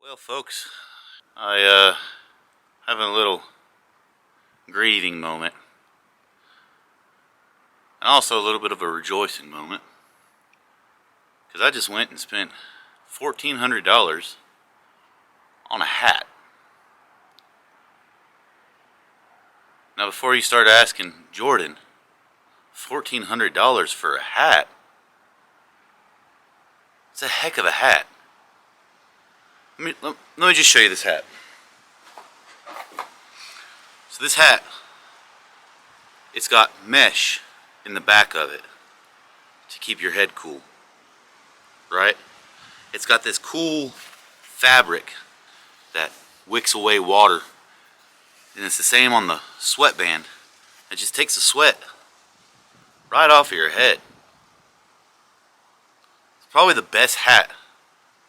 Well, folks, having a little grieving moment, and also a little bit of a rejoicing moment, because I just went and spent $1,400 on a hat. Now, before you start asking, Jordan, $1,400 for a hat? It's a heck of a hat. Let me just show you this hat. So this hat, it's got mesh in the back of it to keep your head cool, right? It's got this cool fabric that wicks away water, and it's the same on the sweatband. It just takes the sweat right off of your head. It's probably the best hat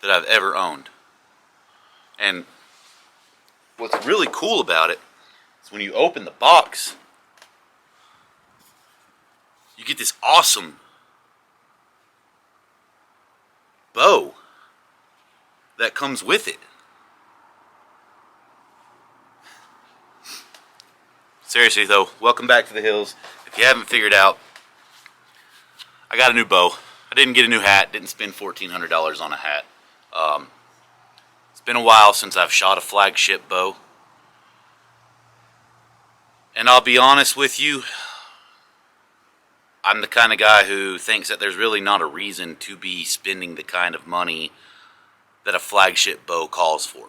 that I've ever owned. And what's really cool about it is when you open the box, you get this awesome bow that comes with it. Seriously though, welcome back to the hills. If you haven't figured out, I got a new bow. I didn't get a new hat, didn't spend $1,400 on a hat. It's been a while since I've shot a flagship bow. And I'll be honest with you, I'm the kind of guy who thinks that there's really not a reason to be spending the kind of money that a flagship bow calls for.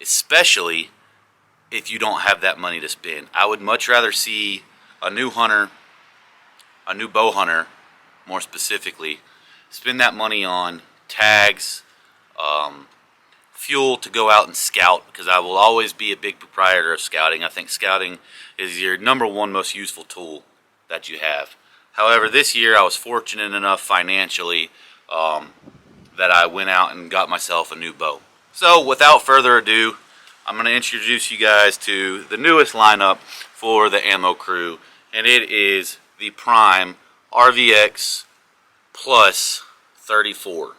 Especially if you don't have that money to spend. I would much rather see a new hunter, a new bow hunter, more specifically, spend that money on tags, fuel to go out and scout, because I will always be a big proprietor of scouting. I think scouting is your #1 most useful tool that you have. However, this year I was fortunate enough financially that I went out and got myself a new bow. So without further ado, I'm going to introduce you guys to the newest lineup for the ammo crew, and it is the Prime RVX Plus 34.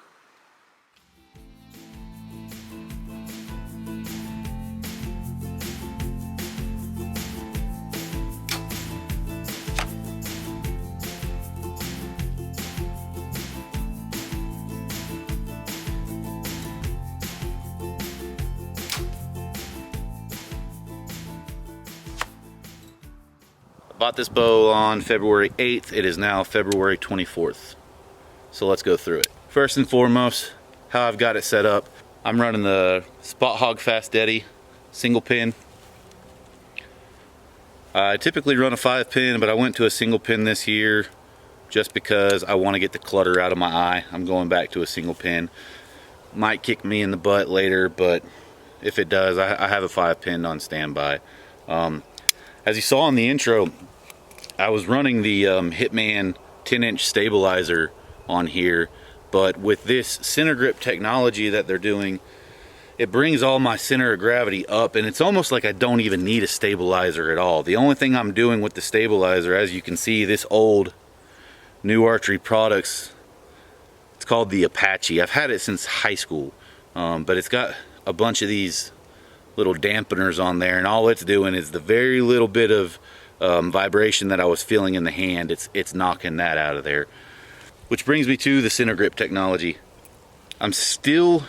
Bought this bow on February 8th. It is now February 24th. So let's go through it. First and foremost, how I've got it set up. I'm running the Spot Hog Fast Daddy single pin. I typically run a 5-pin, but I went to a single pin this year just because I want to get the clutter out of my eye. I'm going back to a single pin. Might kick me in the butt later, but if it does, I have a 5-pin on standby. As you saw in the intro, I was running the Hitman 10-inch stabilizer on here, but with this center grip technology that they're doing, it brings all my center of gravity up, and it's almost like I don't even need a stabilizer at all. The only thing I'm doing with the stabilizer, as you can see, this old New Archery Products, it's called the Apache. I've had it since high school, but it's got a bunch of these little dampeners on there, and all it's doing is the very little bit of vibration that I was feeling in the hand, it's knocking that out of there. Which brings me to the center grip technology. I'm still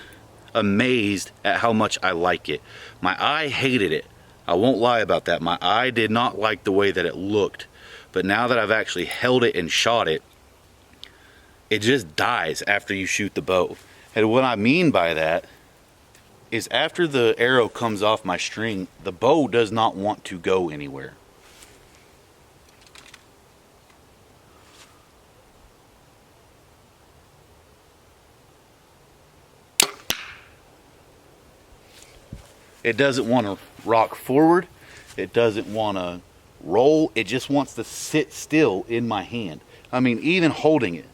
amazed at how much I like it. My eye hated it. I won't lie about that. My eye did not like the way that it looked. But now that I've actually held it and shot it, it just dies after you shoot the bow. And what I mean by that is after the arrow comes off my string, the bow does not want to go anywhere. It doesn't want to rock forward. It doesn't want to roll. It just wants to sit still in my hand. I mean, even holding it,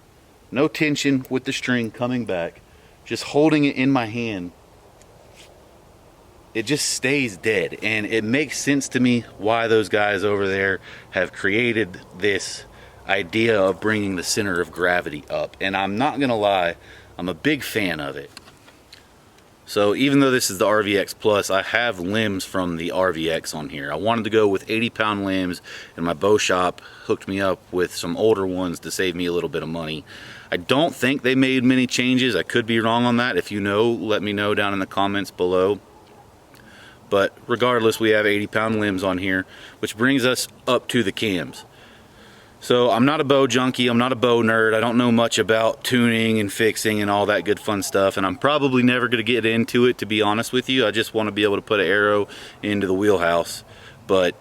no tension with the string coming back, just holding it in my hand, it just stays dead. And it makes sense to me why those guys over there have created this idea of bringing the center of gravity up. And I'm not gonna lie, I'm a big fan of it. So even though this is the RVX Plus, I have limbs from the RVX on here. I wanted to go with 80-pound limbs, and my bow shop hooked me up with some older ones to save me a little bit of money. I don't think they made many changes. I could be wrong on that. If you know, let me know down in the comments below. But regardless, we have 80-pound limbs on here, which brings us up to the cams. So I'm not a bow junkie, I'm not a bow nerd, I don't know much about tuning and fixing and all that good fun stuff, and I'm probably never going to get into it, to be honest with you. I just want to be able to put an arrow into the wheelhouse. But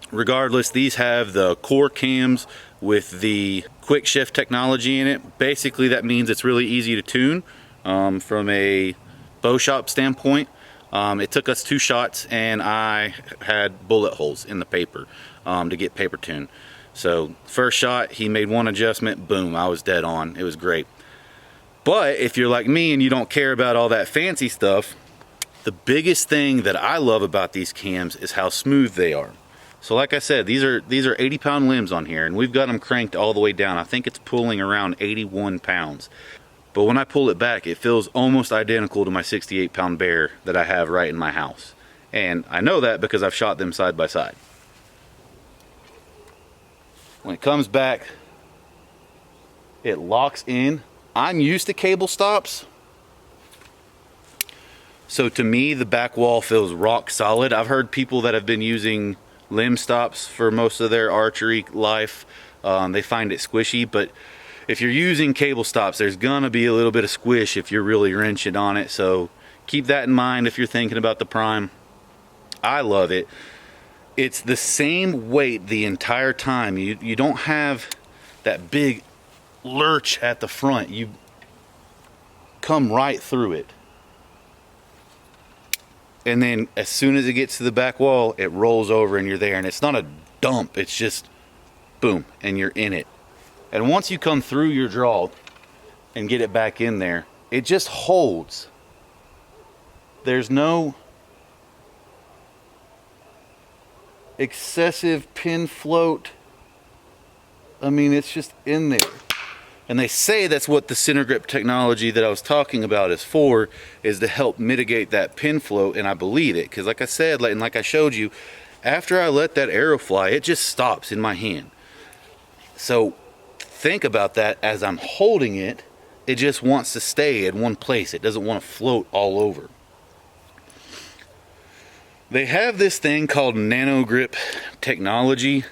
regardless, these have the core cams with the quick shift technology in it. Basically that means it's really easy to tune from a bow shop standpoint. It took us 2 shots and I had bullet holes in the paper to get paper tuned. So first shot, he made 1 adjustment, boom, I was dead on. It was great. But if you're like me and you don't care about all that fancy stuff, the biggest thing that I love about these cams is how smooth they are. So like I said, these are 80-pound limbs on here, and we've got them cranked all the way down. I think it's pulling around 81 pounds. But when I pull it back, it feels almost identical to my 68-pound bear that I have right in my house. And I know that because I've shot them side by side. When it comes back, it locks in. I'm used to cable stops, so to me the back wall feels rock solid. I've heard people that have been using limb stops for most of their archery life, they find it squishy, but if you're using cable stops, there's gonna be a little bit of squish if you're really wrenching on it, so keep that in mind if you're thinking about the Prime. I love it. It's the same weight the entire time. You don't have that big lurch at the front. You come right through it. And then as soon as it gets to the back wall, it rolls over and you're there. And it's not a dump, it's just boom, and you're in it. And once you come through your draw and get it back in there, it just holds. There's no excessive pin float. I mean, it's just in there. And they say that's what the center grip technology that I was talking about is for, is to help mitigate that pin float, and I believe it, because like I said, and like I showed you, after I let that arrow fly, it just stops in my hand. So think about that. As I'm holding it, it just wants to stay in one place. It doesn't want to float all over. They have this thing called nano grip technology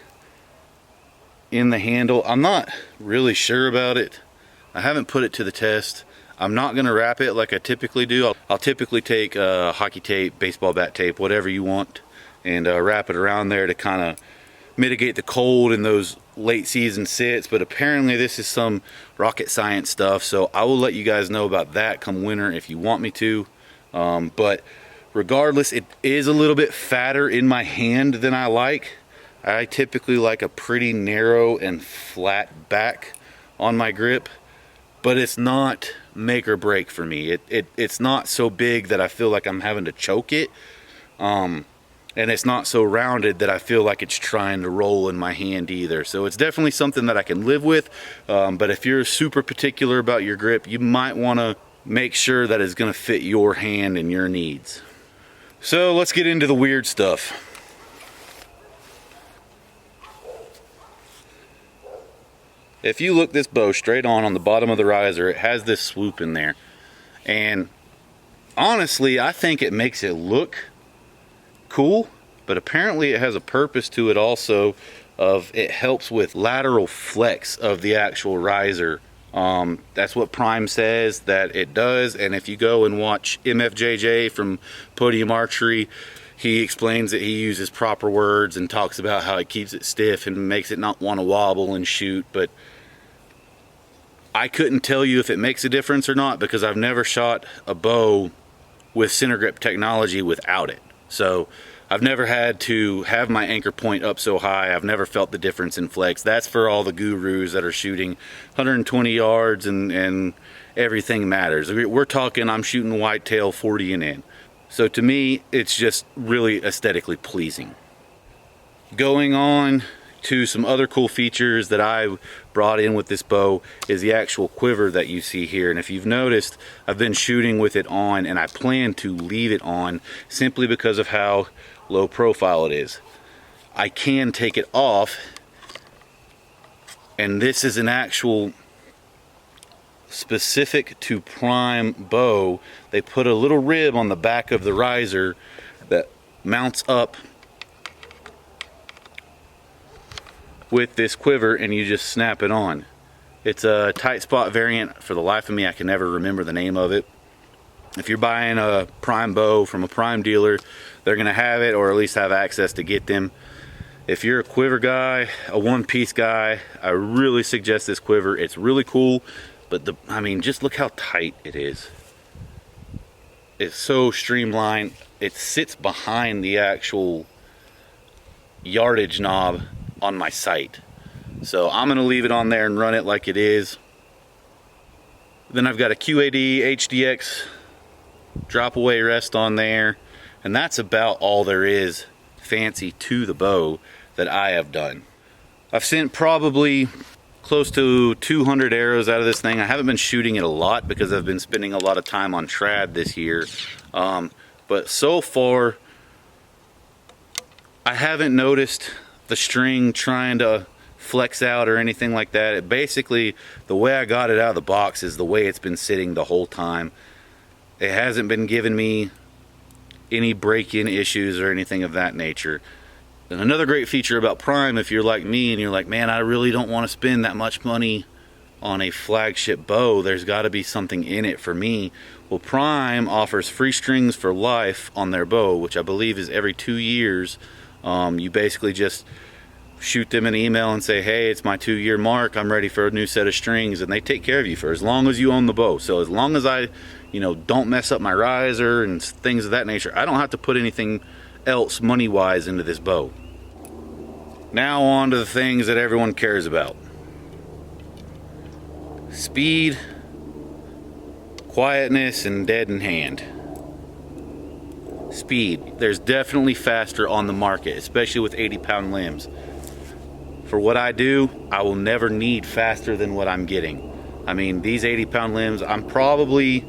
in the handle. I'm not really sure about it. I haven't put it to the test. I'm not going to wrap it like I typically do. I'll typically take hockey tape, baseball bat tape, whatever you want, and wrap it around there to kind of mitigate the cold in those late season sits. But apparently this is some rocket science stuff, so I will let you guys know about that come winter if you want me to. But regardless, it is a little bit fatter in my hand than I like. I typically like a pretty narrow and flat back on my grip, but it's not make or break for me. It's not so big that I feel like I'm having to choke it, and it's not so rounded that I feel like it's trying to roll in my hand either. So it's definitely something that I can live with, but if you're super particular about your grip, you might want to make sure that it's going to fit your hand and your needs. So let's get into the weird stuff. If you look this bow straight on the bottom of the riser, it has this swoop in there. And honestly, I think it makes it look cool, but apparently it has a purpose to it also. It helps with lateral flex of the actual riser. That's what Prime says that it does, and if you go and watch MFJJ from Podium Archery, he explains that he uses proper words and talks about how it keeps it stiff and makes it not want to wobble and shoot. But I couldn't tell you if it makes a difference or not, because I've never shot a bow with center grip technology without it. So I've never had to have my anchor point up so high. I've never felt the difference in flex. That's for all the gurus that are shooting 120 yards and everything matters. We're talking, I'm shooting whitetail 40 and in. So to me, it's just really aesthetically pleasing. Going on to some other cool features that I brought in with this bow is the actual quiver that you see here. And if you've noticed, I've been shooting with it on, and I plan to leave it on simply because of how low profile it is. I can take it off, and this is an actual specific to Prime bow. They put a little rib on the back of the riser that mounts up with this quiver, and you just snap it on. It's a tight spot variant. For the life of me, I can never remember the name of it. If you're buying a Prime bow from a Prime dealer, they're gonna have it, or at least have access to get them. If you're a quiver guy, a one-piece guy, I really suggest this quiver. It's really cool, but I mean, just look how tight it is. It's so streamlined. It sits behind the actual yardage knob on my sight. So I'm gonna leave it on there and run it like it is. Then I've got a QAD HDX drop away rest on there, and that's about all there is fancy to the bow that I have done. I've sent probably close to 200 arrows out of this thing. I haven't been shooting it a lot because I've been spending a lot of time on trad this year, but so far I haven't noticed the string trying to flex out or anything like that. It basically, the way I got it out of the box is the way it's been sitting the whole time. It hasn't been giving me any break-in issues or anything of that nature. And another great feature about Prime, if you're like me and you're like, man, I really don't want to spend that much money on a flagship bow, there's got to be something in it for me. Well, Prime offers free strings for life on their bow, which I believe is every 2 years. You basically just shoot them an email and say, hey, it's my 2-year mark, I'm ready for a new set of strings, and they take care of you for as long as you own the bow. So as long as I, don't mess up my riser and things of that nature, I don't have to put anything else money-wise into this bow. Now on to the things that everyone cares about. Speed, quietness, and dead in hand. Speed. There's definitely faster on the market, especially with 80-pound limbs. For what I do, I will never need faster than what I'm getting. I mean, these 80-pound limbs, I've probably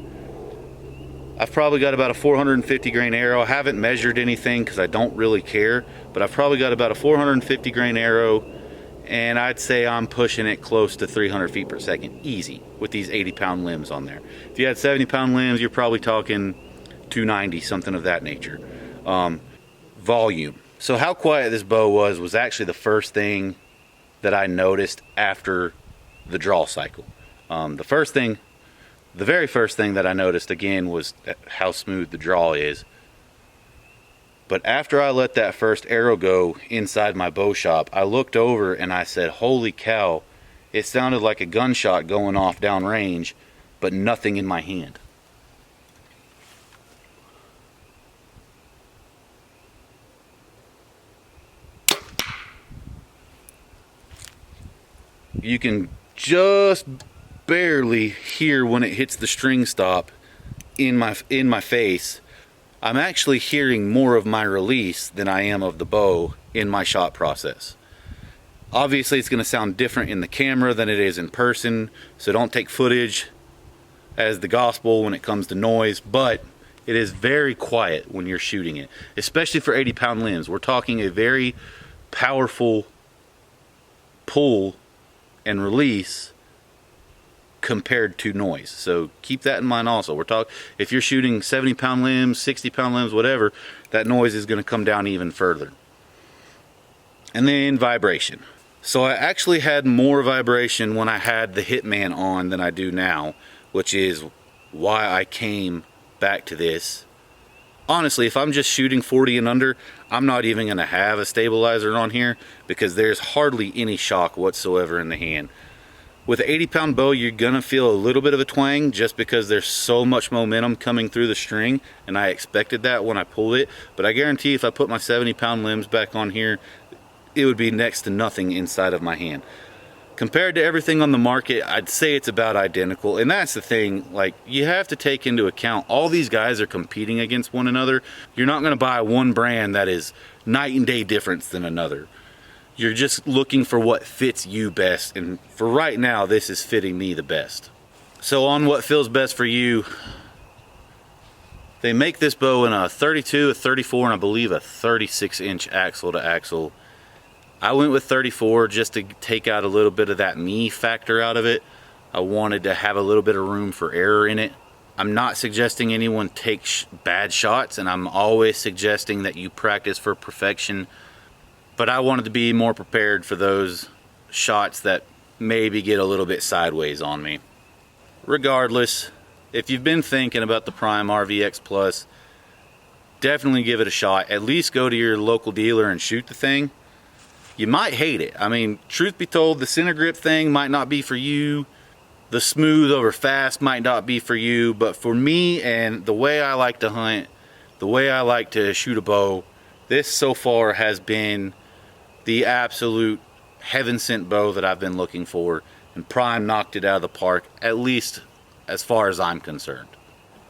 got about a 450 grain arrow. I haven't measured anything because I don't really care, but I've probably got about a 450 grain arrow, and I'd say I'm pushing it close to 300 feet per second, easy, with these 80-pound limbs on there. If you had 70-pound limbs, you're probably talking 290, something of that nature. Volume. So how quiet this bow was actually the first thing that I noticed after the draw cycle. The very first thing that I noticed again was how smooth the draw is. But after I let that first arrow go inside my bow shop, I looked over and I said, holy cow, it sounded like a gunshot going off downrange, but nothing in my hand. You can just barely hear when it hits the string stop in my face. I'm actually hearing more of my release than I am of the bow in my shot process. Obviously it's going to sound different in the camera than it is in person, so don't take footage as the gospel when it comes to noise, but it is very quiet when you're shooting it, especially for 80-pound limbs. We're talking a very powerful pull and release compared to noise. So keep that in mind also. We're talking, if you're shooting 70-pound limbs, 60-pound limbs, whatever, that noise is going to come down even further. And then vibration. So I actually had more vibration when I had the Hitman on than I do now, which is why I came back to this. Honestly, if I'm just shooting 40 and under, I'm not even going to have a stabilizer on here because there's hardly any shock whatsoever in the hand. With an 80-pound bow, you're going to feel a little bit of a twang just because there's so much momentum coming through the string, and I expected that when I pulled it. But I guarantee if I put my 70-pound limbs back on here, it would be next to nothing inside of my hand. Compared to everything on the market, I'd say it's about identical. And that's the thing, like, you have to take into account all these guys are competing against one another. You're not going to buy one brand that is night and day difference than another. You're just looking for what fits you best, and for right now, this is fitting me the best. So on what feels best for you, they make this bow in a 32, a 34, and I believe a 36-inch axle to axle. I went with 34 just to take out a little bit of that me factor out of it. I wanted to have a little bit of room for error in it. I'm not suggesting anyone take bad shots, and I'm always suggesting that you practice for perfection, but I wanted to be more prepared for those shots that maybe get a little bit sideways on me. Regardless, if you've been thinking about the Prime RVX Plus, definitely give it a shot. At least go to your local dealer and shoot the thing. You might hate it. I mean, truth be told, the center grip thing might not be for you. The smooth over fast might not be for you, but for me and the way I like to hunt, the way I like to shoot a bow, this so far has been the absolute heaven-sent bow that I've been looking for, and Prime knocked it out of the park, at least as far as I'm concerned.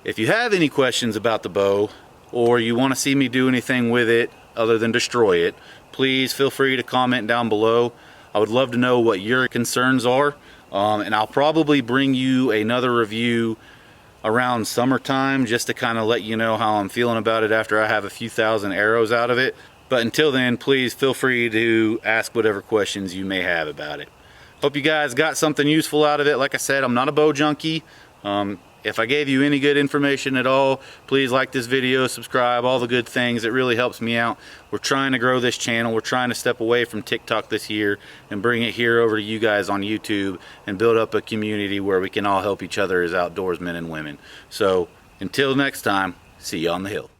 If you have any questions about the bow, or you want to see me do anything with it other than destroy it, please feel free to comment down below. I would love to know what your concerns are. And I'll probably bring you another review around summertime just to kind of let you know how I'm feeling about it after I have a few thousand arrows out of it. But until then, please feel free to ask whatever questions you may have about it. Hope you guys got something useful out of it. Like I said, I'm not a bow junkie. If I gave you any good information at all, please like this video, subscribe, all the good things. It really helps me out. We're trying to grow this channel. We're trying to step away from TikTok this year and bring it here over to you guys on YouTube and build up a community where we can all help each other as outdoorsmen and women. So until next time, see you on the hill.